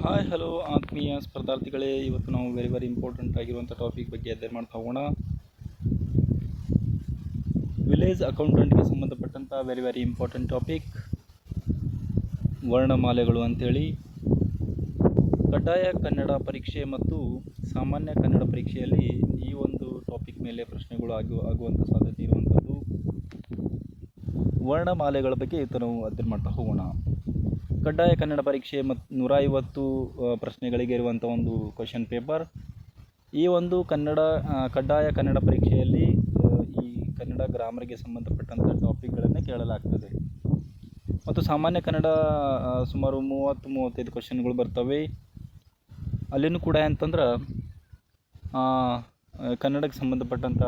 Hi hello ಆತ್ಮೀಯ ಸ್ಪರ್ಧಾರ್ಥಿಗಳೇ, ಇವತ್ತು ನಾವು ವೆರಿ ಇಂಪಾರ್ಟೆಂಟ್ ಆಗಿರುವಂಥ ಟಾಪಿಕ್ ಬಗ್ಗೆ ಅಧ್ಯಯನ ಮಾಡ್ತಾ ಹೋಗೋಣ. ವಿಲೇಜ್ ಅಕೌಂಟೆಂಟ್ಗೆ ಸಂಬಂಧಪಟ್ಟಂಥ ವೆರಿ ಇಂಪಾರ್ಟೆಂಟ್ ಟಾಪಿಕ್ ವರ್ಣಮಾಲೆಗಳು ಅಂಥೇಳಿ. ಕಡ್ಡಾಯ ಕನ್ನಡ ಪರೀಕ್ಷೆ ಮತ್ತು ಸಾಮಾನ್ಯ ಕನ್ನಡ ಪರೀಕ್ಷೆಯಲ್ಲಿ ಈ ಒಂದು ಟಾಪಿಕ್ ಮೇಲೆ ಪ್ರಶ್ನೆಗಳು ಆಗುವಂಥ ಸಾಧ್ಯತೆ ಇರುವಂಥದ್ದು. ವರ್ಣಮಾಲೆಗಳ ಬಗ್ಗೆ ಇವತ್ತು ನಾವು ಅಧ್ಯಯನ ಮಾಡ್ತಾ ಹೋಗೋಣ. ಕಡ್ಡಾಯ ಕನ್ನಡ ಪರೀಕ್ಷೆ ಮತ್ತು 150 ಪ್ರಶ್ನೆಗಳಿಗೆ ಇರುವಂಥ ಒಂದು ಕ್ವಶನ್ ಪೇಪರ್. ಈ ಒಂದು ಕಡ್ಡಾಯ ಕನ್ನಡ ಪರೀಕ್ಷೆಯಲ್ಲಿ ಈ ಕನ್ನಡ ಗ್ರಾಮರ್ಗೆ ಸಂಬಂಧಪಟ್ಟಂಥ ಟಾಪಿಕ್ಗಳನ್ನು ಕೇಳಲಾಗ್ತದೆ. ಮತ್ತು ಸಾಮಾನ್ಯ ಕನ್ನಡ ಸುಮಾರು 30-35 ಕ್ವಶನ್ಗಳು ಬರ್ತವೆ. ಅಲ್ಲಿನೂ ಕೂಡ ಅಂತಂದ್ರೆ ಕನ್ನಡಕ್ಕೆ ಸಂಬಂಧಪಟ್ಟಂಥ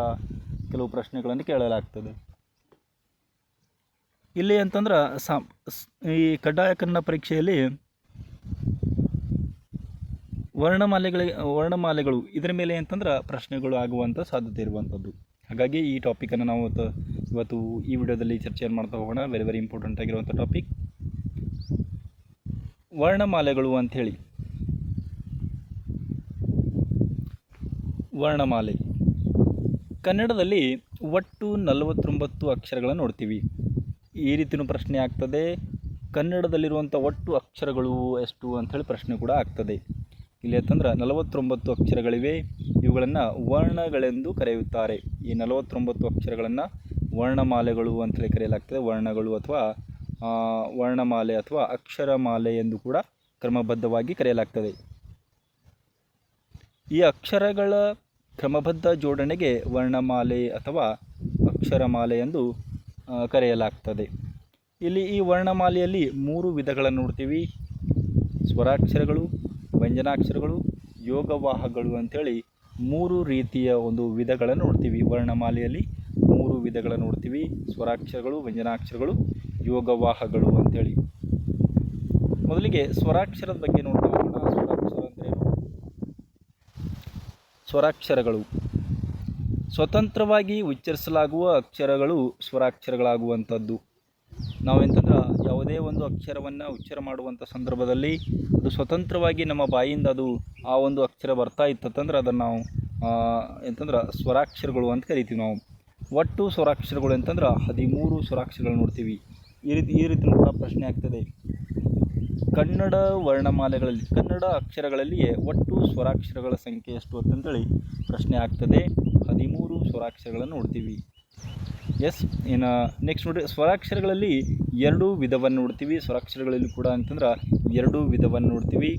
ಕೆಲವು ಪ್ರಶ್ನೆಗಳನ್ನು ಕೇಳಲಾಗ್ತದೆ. ಇಲ್ಲಿ ಅಂತಂದ್ರೆ ಈ ಕಡ್ಡಾಯ ಕನ್ನಡ ಪರೀಕ್ಷೆಯಲ್ಲಿ ವರ್ಣಮಾಲೆಗಳು ಇದರ ಮೇಲೆ ಅಂತಂದ್ರೆ ಪ್ರಶ್ನೆಗಳು ಆಗುವಂಥ ಸಾಧ್ಯತೆ ಇರುವಂಥದ್ದು. ಹಾಗಾಗಿ ಈ ಟಾಪಿಕನ್ನು ನಾವು ಇವತ್ತು ಈ ವಿಡಿಯೋದಲ್ಲಿ ಚರ್ಚೆಯನ್ನು ಮಾಡ್ತಾ ಹೋಗೋಣ. ವೆರಿ ಇಂಪಾರ್ಟೆಂಟ್ ಆಗಿರುವಂಥ ಟಾಪಿಕ್ ವರ್ಣಮಾಲೆಗಳು ಅಂಥೇಳಿ. ವರ್ಣಮಾಲೆ ಕನ್ನಡದಲ್ಲಿ ಒಟ್ಟು 49 ಅಕ್ಷರಗಳನ್ನು ನೋಡ್ತೀವಿ. ಈ ರೀತಿಯೂ ಪ್ರಶ್ನೆ ಆಗ್ತದೆ. ಕನ್ನಡದಲ್ಲಿರುವಂಥ ಒಟ್ಟು ಅಕ್ಷರಗಳು ಎಷ್ಟು ಅಂಥೇಳಿ ಪ್ರಶ್ನೆ ಕೂಡ ಆಗ್ತದೆ. ಇಲ್ಲಿ ಅಂತಂದ್ರೆ 49 ಅಕ್ಷರಗಳಿವೆ. ಇವುಗಳನ್ನು ವರ್ಣಗಳೆಂದು ಕರೆಯುತ್ತಾರೆ. ಈ 49 ಅಕ್ಷರಗಳನ್ನು ವರ್ಣಮಾಲೆಗಳು ಅಂತೇಳಿ ಕರೆಯಲಾಗ್ತದೆ. ವರ್ಣಗಳು ಅಥವಾ ವರ್ಣಮಾಲೆ ಅಥವಾ ಅಕ್ಷರಮಾಲೆ ಎಂದು ಕೂಡ ಕ್ರಮಬದ್ಧವಾಗಿ ಕರೆಯಲಾಗ್ತದೆ. ಈ ಅಕ್ಷರಗಳ ಕ್ರಮಬದ್ಧ ಜೋಡಣೆಗೆ ವರ್ಣಮಾಲೆ ಅಥವಾ ಅಕ್ಷರಮಾಲೆ ಎಂದು ಕರೆಯಲಾಗ್ತದೆ. ಇಲ್ಲಿ ಈ ವರ್ಣಮಾಲೆಯಲ್ಲಿ 3 ವಿಧಗಳನ್ನು ನೋಡ್ತೀವಿ. ಸ್ವರಾಕ್ಷರಗಳು, ವ್ಯಂಜನಾಕ್ಷರಗಳು, ಯೋಗವಾಹಗಳು ಅಂಥೇಳಿ 3 ರೀತಿಯ ಒಂದು ವಿಧಗಳನ್ನು ನೋಡ್ತೀವಿ. ವರ್ಣಮಾಲೆಯಲ್ಲಿ 3 ವಿಧಗಳನ್ನು ನೋಡ್ತೀವಿ: ಸ್ವರಾಕ್ಷರಗಳು, ವ್ಯಂಜನಾಕ್ಷರಗಳು, ಯೋಗವಾಹಗಳು ಅಂಥೇಳಿ. ಮೊದಲಿಗೆ ಸ್ವರಾಕ್ಷರದ ಬಗ್ಗೆ ನೋಡ್ತಾ ಹೋಗೋಣ. ಸ್ವರಾಕ್ಷರ ಅಂದ್ರೇನು? ಸ್ವರಾಕ್ಷರಗಳು ಸ್ವತಂತ್ರವಾಗಿ ಉಚ್ಚರಿಸಲಾಗುವ ಅಕ್ಷರಗಳು ಸ್ವರಾಕ್ಷರಗಳಾಗುವಂಥದ್ದು. ನಾವೆಂತಂದ್ರೆ ಯಾವುದೇ ಒಂದು ಅಕ್ಷರವನ್ನು ಉಚ್ಚಾರ ಮಾಡುವಂಥ ಸಂದರ್ಭದಲ್ಲಿ ಅದು ಸ್ವತಂತ್ರವಾಗಿ ನಮ್ಮ ಬಾಯಿಂದ ಅದು ಆ ಒಂದು ಅಕ್ಷರ ಬರ್ತಾ ಇತ್ತಂದ್ರೆ ಅದನ್ನು ನಾವು ಎಂತಂದ್ರೆ ಸ್ವರಾಕ್ಷರಗಳು ಅಂತ ಕರಿತೀವಿ. ನಾವು ಒಟ್ಟು ಸ್ವರಾಕ್ಷರಗಳು ಅಂತಂದ್ರೆ 13 ಸ್ವರಾಕ್ಷರಗಳು ನೋಡ್ತೀವಿ. ಈ ರೀತಿ ಕೂಡ ಪ್ರಶ್ನೆ ಆಗ್ತದೆ. ಕನ್ನಡ ವರ್ಣಮಾಲೆಗಳಲ್ಲಿ, ಕನ್ನಡ ಅಕ್ಷರಗಳಲ್ಲಿಯೇ ಒಟ್ಟು ಸ್ವರಾಕ್ಷರಗಳ ಸಂಖ್ಯೆ ಎಷ್ಟು ಅಂತಂದೇಳಿ ಪ್ರಶ್ನೆ ಆಗ್ತದೆ. 13 ಸ್ವರಾಕ್ಷರಗಳನ್ನು ನೋಡ್ತೀವಿ. ಇನ್ನು ನೆಕ್ಸ್ಟ್ ನೋಡಿರಿ, ಸ್ವರಾಕ್ಷರಗಳಲ್ಲಿ 2 ವಿಧವನ್ನು ನೋಡ್ತೀವಿ. ಸ್ವರಾಕ್ಷರಗಳಲ್ಲಿ ಕೂಡ ಅಂತಂದ್ರೆ 2 ವಿಧವನ್ನು ನೋಡ್ತೀವಿ.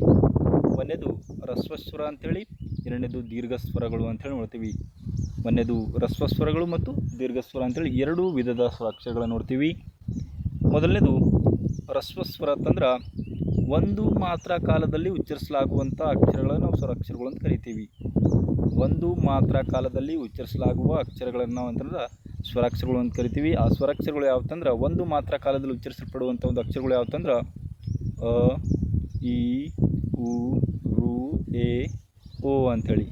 ಒಂದನೇದು ಹ್ರಸ್ವಸ್ವರ ಅಂಥೇಳಿ, ಎರಡನೇದು ದೀರ್ಘಸ್ವರಗಳು ಅಂಥೇಳಿ ನೋಡ್ತೀವಿ. ಒಂದನೇದು ಹ್ರಸ್ವಸ್ವರಗಳು ಮತ್ತು ದೀರ್ಘಸ್ವರ ಅಂಥೇಳಿ 2 ವಿಧದ ಸ್ವರಾಕ್ಷರಗಳನ್ನು ನೋಡ್ತೀವಿ. ಮೊದಲನೇದು ಹ್ರಸ್ವಸ್ವರ ಅಂತಂದ್ರೆ ಒಂದು ಮಾತ್ರ ಕಾಲದಲ್ಲಿ ಉಚ್ಚರಿಸಲಾಗುವಂಥ ಅಕ್ಷರಗಳನ್ನು ನಾವು ಸ್ವರಾಕ್ಷರಗಳು ಅಂತ ಕರಿತೀವಿ. ಒಂದು ಮಾತ್ರ ಕಾಲದಲ್ಲಿ ಉಚ್ಚರಿಸಲಾಗುವ ಅಕ್ಷರಗಳನ್ನು ನಾವು ಅಂತಂದ್ರೆ ಸ್ವರಾಕ್ಷರಗಳು ಅಂತ ಕರಿತೀವಿ. ಆ ಸ್ವರಾಕ್ಷರಗಳು ಯಾವತ್ತಂದ್ರೆ ಒಂದು ಮಾತ್ರ ಕಾಲದಲ್ಲಿ ಉಚ್ಚರಿಸಲ್ಪಡುವಂಥ ಒಂದು ಅಕ್ಷರಗಳು ಯಾವತ್ತಂದ್ರೆ ಅ, ಇ, ಉ, ರು, ಎ, ಓ ಅಂಥೇಳಿ.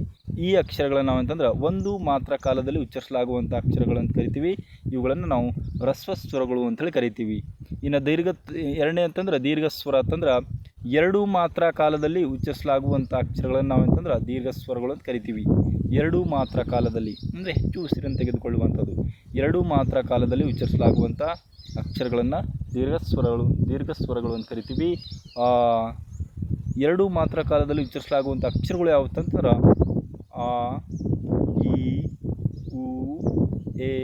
ಈ ಅಕ್ಷರಗಳನ್ನು ನಾವು ಅಂತಂದ್ರೆ ಒಂದು ಮಾತ್ರ ಕಾಲದಲ್ಲಿ ಉಚ್ಚರಿಸಲಾಗುವಂಥ ಅಕ್ಷರಗಳಂತ ಕರಿತೀವಿ. ಇವುಗಳನ್ನು ನಾವು ಹ್ರಸ್ವಸ್ವರಗಳು ಅಂತೇಳಿ ಕರಿತೀವಿ. ಇನ್ನು ಎರಡನೇ ಅಂತಂದ್ರೆ ದೀರ್ಘಸ್ವರ ಅಂತಂದ್ರೆ 2 ಮಾತ್ರ ಕಾಲದಲ್ಲಿ ಉಚ್ಚರಿಸಲಾಗುವಂಥ ಅಕ್ಷರಗಳನ್ನು ನಾವು ಅಂತಂದ್ರೆ ದೀರ್ಘಸ್ವರಗಳು ಅಂತ ಕರಿತೀವಿ. 2 ಮಾತ್ರ ಕಾಲದಲ್ಲಿ ಅಂದರೆ ಹೆಚ್ಚು ಉಸಿರನ್ನು ತೆಗೆದುಕೊಳ್ಳುವಂಥದ್ದು. 2 ಮಾತ್ರ ಕಾಲದಲ್ಲಿ ಉಚ್ಚರಿಸಲಾಗುವಂಥ ಅಕ್ಷರಗಳನ್ನು ದೀರ್ಘಸ್ವರಗಳು ಅಂತ ಕರಿತೀವಿ. 2 ಮಾತ್ರ ಕಾಲದಲ್ಲಿ ಉಚ್ಚರಿಸಲಾಗುವಂಥ ಅಕ್ಷರಗಳು ಯಾವತ್ತಂದ್ರೆ ಆ, ಇ, ಉ, ಎ,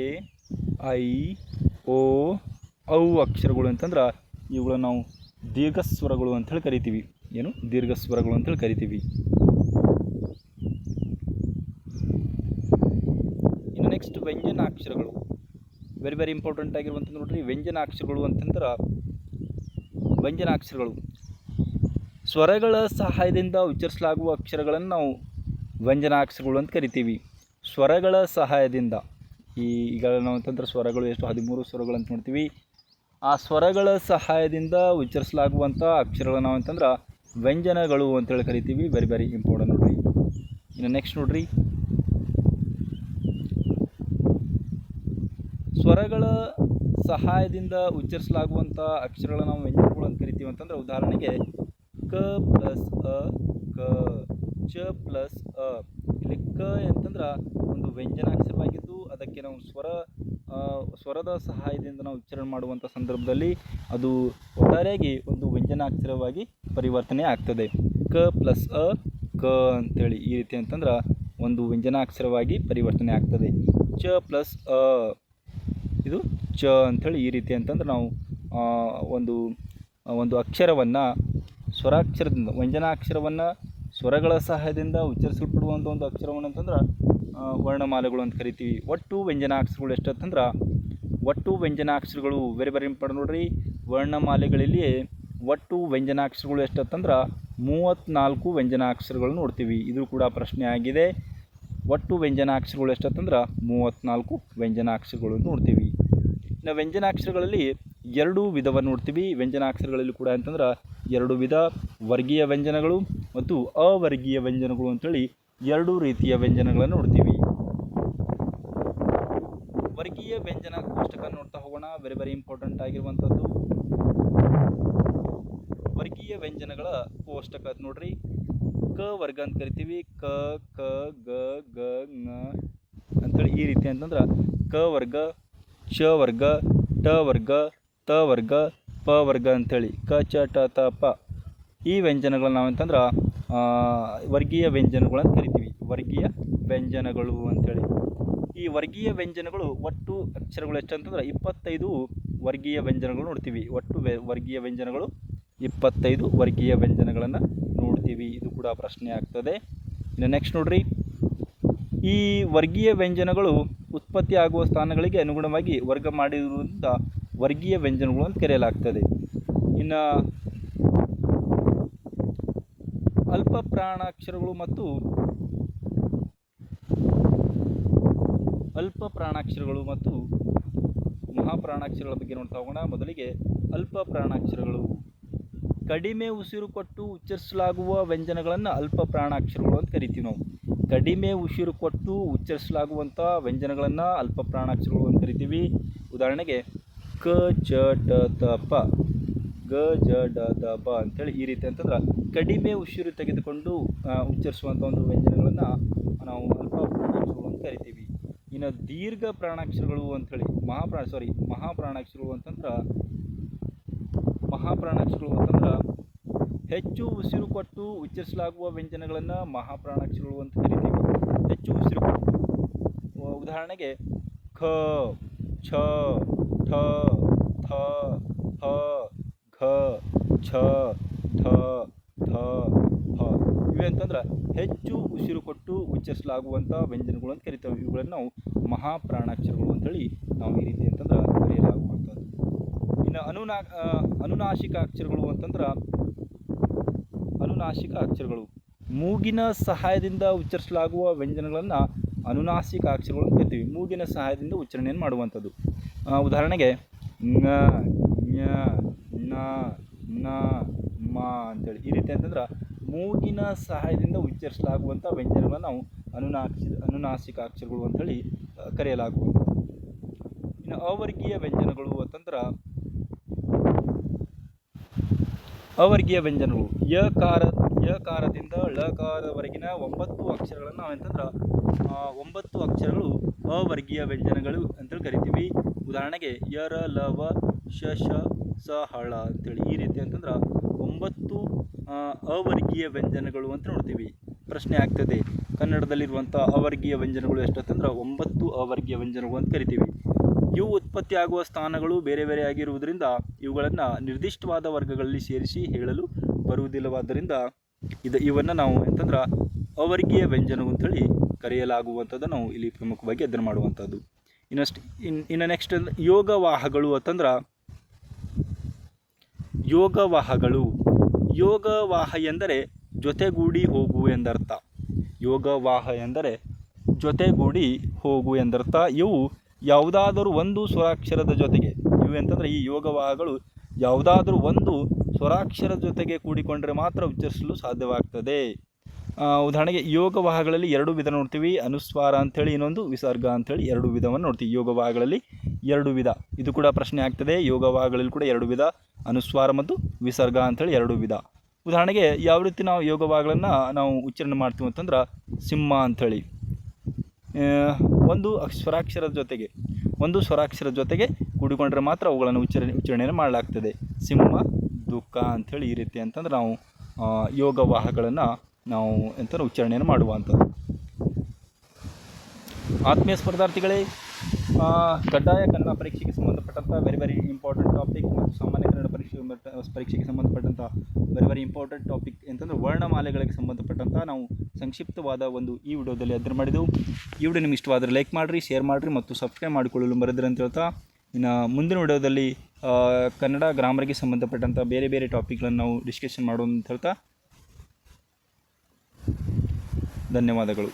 ಐ, ಓ, ಔ ಅಕ್ಷರಗಳು ಅಂತಂದ್ರೆ ಇವುಗಳನ್ನು ನಾವು ದೀರ್ಘಸ್ವರಗಳು ಅಂಥೇಳಿ ಕರಿತೀವಿ. ಏನು? ದೀರ್ಘಸ್ವರಗಳು ಅಂಥೇಳಿ ಕರಿತೀವಿ. ಇನ್ನು ನೆಕ್ಸ್ಟ್ ವ್ಯಂಜನಾಕ್ಷರಗಳು. ವೆರಿ ಇಂಪಾರ್ಟೆಂಟ್ ಆಗಿರುವಂಥದ್ದು ನೋಡ್ರಿ. ವ್ಯಂಜನಾಕ್ಷರಗಳು ಅಂತಂದ್ರೆ ಸ್ವರಗಳ ಸಹಾಯದಿಂದ ಉಚ್ಚರಿಸಲಾಗುವ ಅಕ್ಷರಗಳನ್ನು ನಾವು ವ್ಯಂಜನಾಕ್ಷರಗಳು ಅಂತ ಕರಿತೀವಿ. ಸ್ವರಗಳ ಸಹಾಯದಿಂದ ಈಗ ನಾವು ಅಂತಂದ್ರೆ ಸ್ವರಗಳು ಎಷ್ಟು 13 ಸ್ವರಗಳು ಅಂತ ನೋಡ್ತೀವಿ. ಆ ಸ್ವರಗಳ ಸಹಾಯದಿಂದ ಉಚ್ಚರಿಸಲಾಗುವಂಥ ಅಕ್ಷರಗಳು ನಾವು ಅಂತಂದ್ರೆ ವ್ಯಂಜನಗಳು ಅಂತೇಳಿ ಕರಿತೀವಿ. ವೆರಿ ಇಂಪಾರ್ಟೆಂಟ್ ನೋಡ್ರಿ. ಇನ್ನು ನೆಕ್ಸ್ಟ್ ನೋಡ್ರಿ, ಸ್ವರಗಳ ಸಹಾಯದಿಂದ ಉಚ್ಚರಿಸಲಾಗುವಂಥ ಅಕ್ಷರಗಳನ್ನು ನಾವು ವ್ಯಂಜನಗಳು ಅಂತ ಕರಿತೀವಿ. ಅಂತಂದ್ರೆ ಉದಾಹರಣೆಗೆ ಕ, ಪ್ಲಸ್ ಅ ಕ, ಚ ಪ್ಲಸ್ ಅ. ಇಲ್ಲಿ ಕ ಅಂತಂದ್ರೆ ಒಂದು ವ್ಯಂಜನಾಕ್ಷರವಾಗಿದ್ದು ಅದಕ್ಕೆ ನಾವು ಸ್ವರದ ಸಹಾಯದಿಂದ ನಾವು ಉಚ್ಚಾರಣೆ ಮಾಡುವಂಥ ಸಂದರ್ಭದಲ್ಲಿ ಅದು ಒಟ್ಟಾರೆಯಾಗಿ ಒಂದು ವ್ಯಂಜನಾಕ್ಷರವಾಗಿ ಪರಿವರ್ತನೆ ಆಗ್ತದೆ. ಕ ಪ್ಲಸ್ ಅ ಕ ಅಂತೇಳಿ ಈ ರೀತಿ ಅಂತಂದ್ರೆ ಒಂದು ವ್ಯಂಜನಾಕ್ಷರವಾಗಿ ಪರಿವರ್ತನೆ ಆಗ್ತದೆ. ಚ ಪ್ಲಸ್ ಅ ಇದು ಚ ಅಂಥೇಳಿ ಈ ರೀತಿ ಅಂತಂದ್ರೆ ನಾವು ಒಂದು ಅಕ್ಷರವನ್ನು ಸ್ವರಾಕ್ಷರದಿಂದ ವ್ಯಂಜನಾಕ್ಷರವನ್ನು ಸ್ವರಗಳ ಸಹಾಯದಿಂದ ಉಚ್ಚರಿಸಲ್ಪಡುವಂಥ ಒಂದು ಅಕ್ಷರವನ್ನು ಅಂತಂದ್ರೆ ವರ್ಣಮಾಲೆಗಳು ಅಂತ ಕರಿತೀವಿ. ಒಟ್ಟು ವ್ಯಂಜನಾಕ್ಷರಗಳು ಎಷ್ಟಂತಂದ್ರೆ ಒಟ್ಟು ವ್ಯಂಜನಾಕ್ಷರಗಳು ವೆರಿ ವೆರಿ ಇಂಪಾರ್ಟೆಂಟ್ ನೋಡ್ರಿ. ವರ್ಣಮಾಲೆಗಳಲ್ಲಿ ಒಟ್ಟು ವ್ಯಂಜನಾಕ್ಷರಗಳು ಎಷ್ಟಂತಂದ್ರೆ 34 ವ್ಯಂಜನಾಕ್ಷರಗಳು ನೋಡ್ತೀವಿ. ಇದು ಕೂಡ ಪ್ರಶ್ನೆ ಆಗಿದೆ. ಒಟ್ಟು ವ್ಯಂಜನಾಕ್ಷರಗಳು ಎಷ್ಟಂತಂದ್ರೆ 34 ವ್ಯಂಜನಾಕ್ಷರಗಳು ನೋಡ್ತೀವಿ. ಇನ್ನು ವ್ಯಂಜನಾಕ್ಷರಗಳಲ್ಲಿ 2 ವಿಧವನ್ನು ನೋಡ್ತೀವಿ. ವ್ಯಂಜನಾಕ್ಷರಗಳಲ್ಲಿ ಕೂಡ ಅಂತಂದ್ರೆ 2 ವಿಧ, ವರ್ಗೀಯ ವ್ಯಂಜನಗಳು ಮತ್ತು ಅವರ್ಗೀಯ ವ್ಯಂಜನಗಳು ಅಂತೇಳಿ 2 ರೀತಿಯ ವ್ಯಂಜನಗಳನ್ನು ನೋಡ್ತೀವಿ. ವರ್ಗೀಯ ವ್ಯಂಜನ ಕೋಷ್ಟಕ ನೋಡ್ತಾ ಹೋಗೋಣ. ವೆರಿ ವೆರಿ ಇಂಪಾರ್ಟೆಂಟ್ ಆಗಿರುವಂಥದ್ದು ವರ್ಗೀಯ ವ್ಯಂಜನಗಳ ಕೋಷ್ಟಕ ನೋಡ್ರಿ. ಕ ವರ್ಗ ಅಂತ ಕರಿತೀವಿ. ಕ ಕ ಗ ಗ ङ ಅಂತೇಳಿ ಈ ರೀತಿ ಅಂತಂದ್ರೆ ಕ ವರ್ಗ, ಚ ವರ್ಗ, ಟ ವರ್ಗ, ತ ವರ್ಗ, ಪ ವರ್ಗ ಅಂಥೇಳಿ ಕ ಚ ಟ ತ ಪ ಈ ವ್ಯಂಜನಗಳು ನಾವಂತಂದ್ರೆ ವರ್ಗೀಯ ವ್ಯಂಜನಗಳು ಅಂತ ಕರಿತೀವಿ. ವರ್ಗೀಯ ವ್ಯಂಜನಗಳು ಅಂಥೇಳಿ ಈ ವರ್ಗೀಯ ವ್ಯಂಜನಗಳು ಒಟ್ಟು ಅಕ್ಷರಗಳು ಎಷ್ಟಂತಂದ್ರೆ 25 ವರ್ಗೀಯ ವ್ಯಂಜನಗಳು ನೋಡ್ತೀವಿ. ಒಟ್ಟು ವರ್ಗೀಯ ವ್ಯಂಜನಗಳು 25 ವರ್ಗೀಯ ವ್ಯಂಜನಗಳನ್ನು ನೋಡ್ತೀವಿ. ಇದು ಕೂಡ ಪ್ರಶ್ನೆ ಆಗ್ತದೆ. ಇನ್ನು ನೆಕ್ಸ್ಟ್ ನೋಡ್ರಿ, ಈ ವರ್ಗೀಯ ವ್ಯಂಜನಗಳು ಉತ್ಪತ್ತಿ ಆಗುವ ಸ್ಥಾನಗಳಿಗೆ ಅನುಗುಣವಾಗಿ ವರ್ಗ ಮಾಡಿರುವುದರಿಂದ ವರ್ಗೀಯ ವ್ಯಂಜನಗಳು ಅಂತ ಕರೆಯಲಾಗ್ತದೆ. ಇನ್ನು ಅಲ್ಪ ಪ್ರಾಣಾಕ್ಷರಗಳು ಮತ್ತು ಮಹಾಪ್ರಾಣಾಕ್ಷರಗಳ ಬಗ್ಗೆ ನೋಡ್ತಾ ಹೋಗೋಣ. ಮೊದಲಿಗೆ ಅಲ್ಪ ಪ್ರಾಣಾಕ್ಷರಗಳು. ಕಡಿಮೆ ಉಸಿರು ಕೊಟ್ಟು ಉಚ್ಚರಿಸಲಾಗುವ ವ್ಯಂಜನಗಳನ್ನು ಅಲ್ಪ ಪ್ರಾಣಾಕ್ಷರಗಳು ಅಂತ ಕರಿತೀವಿ ನಾವು. ಕಡಿಮೆ ಉಸಿರು ಕೊಟ್ಟು ಉಚ್ಚರಿಸಲಾಗುವಂಥ ವ್ಯಂಜನಗಳನ್ನು ಅಲ್ಪ ಪ್ರಾಣಾಕ್ಷರಗಳು ಅಂತ ಕರಿತೀವಿ. ಉದಾಹರಣೆಗೆ ಕ ಚ ಟ ತ ಪ, ಗ ಜ ಡ ದ ಬ ಅಂಥೇಳಿ ಈ ರೀತಿ ಅಂತಂದ್ರೆ ಕಡಿಮೆ ಉಸಿರು ತೆಗೆದುಕೊಂಡು ಉಚ್ಚರಿಸುವಂಥ ಒಂದು ವ್ಯಂಜನಗಳನ್ನು ನಾವು ಅಲ್ಪ ಪ್ರಾಣಾಕ್ಷರಗಳು ಅಂತ ಕರಿತೀವಿ. ಇನ್ನು ದೀರ್ಘ ಪ್ರಾಣಾಕ್ಷರಗಳು ಅಂಥೇಳಿ ಮಹಾಪ್ರಾಣಾಕ್ಷರಗಳು ಅಂತಂದ್ರೆ ಹೆಚ್ಚು ಉಸಿರು ಕೊಟ್ಟು ಉಚ್ಚರಿಸಲಾಗುವ ವ್ಯಂಜನಗಳನ್ನು ಮಹಾಪ್ರಾಣಾಕ್ಷರಗಳು ಅಂತ ಕರಿತೀವಿ. ಹೆಚ್ಚು ಉಸಿರು ಕೊಟ್ಟು. ಉದಾಹರಣೆಗೆ ಖ, ಛ, ಠ, ಥ, ಹ, ಘ, ಛ, ಠ, ಥ, ಹ ಇವೆ ಅಂತಂದ್ರೆ ಹೆಚ್ಚು ಉಸಿರು ಕೊಟ್ಟು ಉಚ್ಚರಿಸಲಾಗುವಂಥ ವ್ಯಂಜನಗಳು ಅಂತ ಕರಿತೇವೆ. ಇವುಗಳನ್ನು ನಾವು ಮಹಾಪ್ರಾಣಾಕ್ಷರಗಳು ಅಂತೇಳಿ ನಾವು ಈ ರೀತಿ ಅಂತಂದ್ರೆ ಕರೆಯಲಾಗುವಂಥದ್ದು. ಇನ್ನು ಅನುನಾಸಿಕ ಅಕ್ಷರಗಳು ಮೂಗಿನ ಸಹಾಯದಿಂದ ಉಚ್ಚರಿಸಲಾಗುವ ವ್ಯಂಜನಗಳನ್ನು ಅನುನಾಸಿಕ ಅಕ್ಷರಗಳು ಅಂತ ಕರಿತೀವಿ. ಮೂಗಿನ ಸಹಾಯದಿಂದ ಉಚ್ಚಾರಣೆಯನ್ನು ಮಾಡುವಂಥದ್ದು. ಉದಾಹರಣೆಗೆ ङ, ಞ, ನ, ನ, ಮ ಅಂತೇಳಿ ಈ ರೀತಿ ಅಂತಂದ್ರೆ ಮೂಗಿನ ಸಹಾಯದಿಂದ ಉಚ್ಚರಿಸಲಾಗುವಂಥ ವ್ಯಂಜನಗಳನ್ನು ನಾವು ಅನುನಾಸಿಕ ಅಕ್ಷರಗಳು ಅಂಥೇಳಿ ಕರೆಯಲಾಗುವಂಥದ್ದು. ಇನ್ನು ಅವರ್ಗೀಯ ವ್ಯಂಜನಗಳು ಅಂತಂದ್ರೆ ಯಕಾರದಿಂದ ಳಕಾರದವರೆಗಿನ 9 ಅಕ್ಷರಗಳನ್ನು ನಾವೆಂತಂದ್ರೆ 9 ಅಕ್ಷರಗಳು ಅವರ್ಗೀಯ ವ್ಯಂಜನಗಳು ಅಂತೇಳಿ ಕರಿತೀವಿ. ಉದಾಹರಣೆಗೆ ಯ ರ ಲ ವ ಶ ಶ ಸ ಹಳ ಅಂತೇಳಿ ಈ ರೀತಿ ಅಂತಂದ್ರೆ 9 ಅವರ್ಗೀಯ ವ್ಯಂಜನಗಳು ಅಂತ ನೋಡ್ತೀವಿ. ಪ್ರಶ್ನೆ ಆಗ್ತದೆ, ಕನ್ನಡದಲ್ಲಿರುವಂಥ ಅವರ್ಗೀಯ ವ್ಯಂಜನಗಳು ಎಷ್ಟಂತಂದ್ರೆ 9 ಅವರ್ಗೀಯ ವ್ಯಂಜನಗಳು ಅಂತ ಕರಿತೀವಿ. ಇವು ಉತ್ಪತ್ತಿ ಆಗುವ ಸ್ಥಾನಗಳು ಬೇರೆ ಬೇರೆ ಆಗಿರುವುದರಿಂದ ಇವುಗಳನ್ನು ನಿರ್ದಿಷ್ಟವಾದ ವರ್ಗಗಳಲ್ಲಿ ಸೇರಿಸಿ ಹೇಳಲು ಬರುವುದಿಲ್ಲವಾದ್ದರಿಂದ ಇವನ್ನು ನಾವು ಅಂತಂದ್ರೆ ಅವರ್ಗೀಯ ವ್ಯಂಜನಗಳು ಅಂತೇಳಿ ಕರೆಯಲಾಗುವಂಥದ್ದು ನಾವು ಇಲ್ಲಿ ಪ್ರಮುಖವಾಗಿ ಅಧ್ಯಯನ ಮಾಡುವಂಥದ್ದು. ಇನ್ನು ನೆಕ್ಸ್ಟ್ ಯೋಗವಾಹಗಳು ಅಂತಂದ್ರೆ ಯೋಗವಾಹ ಎಂದರೆ ಜೊತೆಗೂಡಿ ಹೋಗು ಎಂದರ್ಥ. ಯೋಗವಾಹ ಎಂದರೆ ಜೊತೆಗೂಡಿ ಹೋಗು ಎಂದರ್ಥ. ಇವು ಯಾವುದಾದರೂ ಒಂದು ಸ್ವರಾಕ್ಷರದ ಜೊತೆಗೆ ಅಂತಂದರೆ ಈ ಯೋಗವಾಹಗಳು ಯಾವುದಾದ್ರೂ ಒಂದು ಸ್ವರಾಕ್ಷರದ ಜೊತೆಗೆ ಕೂಡಿಕೊಂಡರೆ ಮಾತ್ರ ಉಚ್ಚರಿಸಲು ಸಾಧ್ಯವಾಗ್ತದೆ. ಉದಾಹರಣೆಗೆ ಯೋಗವಾಹಗಳಲ್ಲಿ 2 ವಿಧ ನೋಡ್ತೀವಿ. ಅನುಸ್ವಾರ ಅಂಥೇಳಿ, ಇನ್ನೊಂದು ವಿಸರ್ಗ ಅಂಥೇಳಿ 2 ವಿಧವನ್ನು ನೋಡ್ತೀವಿ. ಯೋಗವಾಹಗಳಲ್ಲಿ 2 ವಿಧ. ಇದು ಕೂಡ ಪ್ರಶ್ನೆ ಆಗ್ತದೆ. ಯೋಗವಾಹಗಳಲ್ಲಿ ಕೂಡ 2 ವಿಧ, ಅನುಸ್ವಾರ ಮತ್ತು ವಿಸರ್ಗ ಅಂಥೇಳಿ 2 ವಿಧ. ಉದಾಹರಣೆಗೆ ಯಾವ ರೀತಿ ನಾವು ಯೋಗವಾಗಳನ್ನು ನಾವು ಉಚ್ಚಾರಣೆ ಮಾಡ್ತೀವಿ ಅಂತಂದ್ರೆ ಸಿಂಹ ಅಂಥೇಳಿ ಒಂದು ಸ್ವರಾಕ್ಷರದ ಜೊತೆಗೆ ಕೂಡಿಕೊಂಡ್ರೆ ಮಾತ್ರ ಅವುಗಳನ್ನು ಉಚ್ಚಾರಣೆಯನ್ನು ಮಾಡಲಾಗ್ತದೆ. ಸಿಂಹ, ದುಃಖ ಅಂಥೇಳಿ ಈ ರೀತಿ ಅಂತಂದ್ರೆ ನಾವು ಯೋಗವಾಹಗಳನ್ನು ನಾವು ಎಂತ ಉಚ್ಚಾರಣೆಯನ್ನು ಮಾಡುವಂಥದ್ದು. ಆತ್ಮೀಯ ಸ್ಪರ್ಧಾರ್ಥಿಗಳೇ, ಕಡ್ಡಾಯ ಕನ್ನಡ ಪರೀಕ್ಷೆಗೆ ಸಂಬಂಧಪಟ್ಟಂಥ ವೆರಿ ಇಂಪಾರ್ಟೆಂಟ್ ಟಾಪಿಕ್ ಮತ್ತು ಸಾಮಾನ್ಯ ಕನ್ನಡ ಪರೀಕ್ಷೆಗೆ ಸಂಬಂಧಪಟ್ಟಂಥ ವೆರಿ ಇಂಪಾರ್ಟೆಂಟ್ ಟಾಪಿಕ್ ಅಂತಂದರೆ ವರ್ಣಮಾಲೆಗಳಿಗೆ ಸಂಬಂಧಪಟ್ಟಂಥ ನಾವು ಸಂಕ್ಷಿಪ್ತವಾದ ಒಂದು ಈ ವಿಡಿಯೋದಲ್ಲಿ ಅಧ್ಯಯನ ಮಾಡಿದೆವು. ಈ ವಿಡಿಯೋ ನಿಮ್ಗೆ ಇಷ್ಟವಾದರೆ ಲೈಕ್ ಮಾಡಿರಿ, ಶೇರ್ ಮಾಡಿರಿ ಮತ್ತು ಸಬ್ಸ್ಕ್ರೈಬ್ ಮಾಡಿಕೊಳ್ಳಲು ಮರೆದಿರಿ ಅಂತ ಹೇಳ್ತಾ, ಇನ್ನು ಮುಂದಿನ ವಿಡಿಯೋದಲ್ಲಿ ಕನ್ನಡ ಗ್ರಾಮರ್ಗೆ ಸಂಬಂಧಪಟ್ಟಂಥ ಬೇರೆ ಟಾಪಿಕ್ಗಳನ್ನು ನಾವು ಡಿಸ್ಕಷನ್ ಮಾಡೋಣ ಅಂತ ಹೇಳ್ತಾ ಧನ್ಯವಾದಗಳು.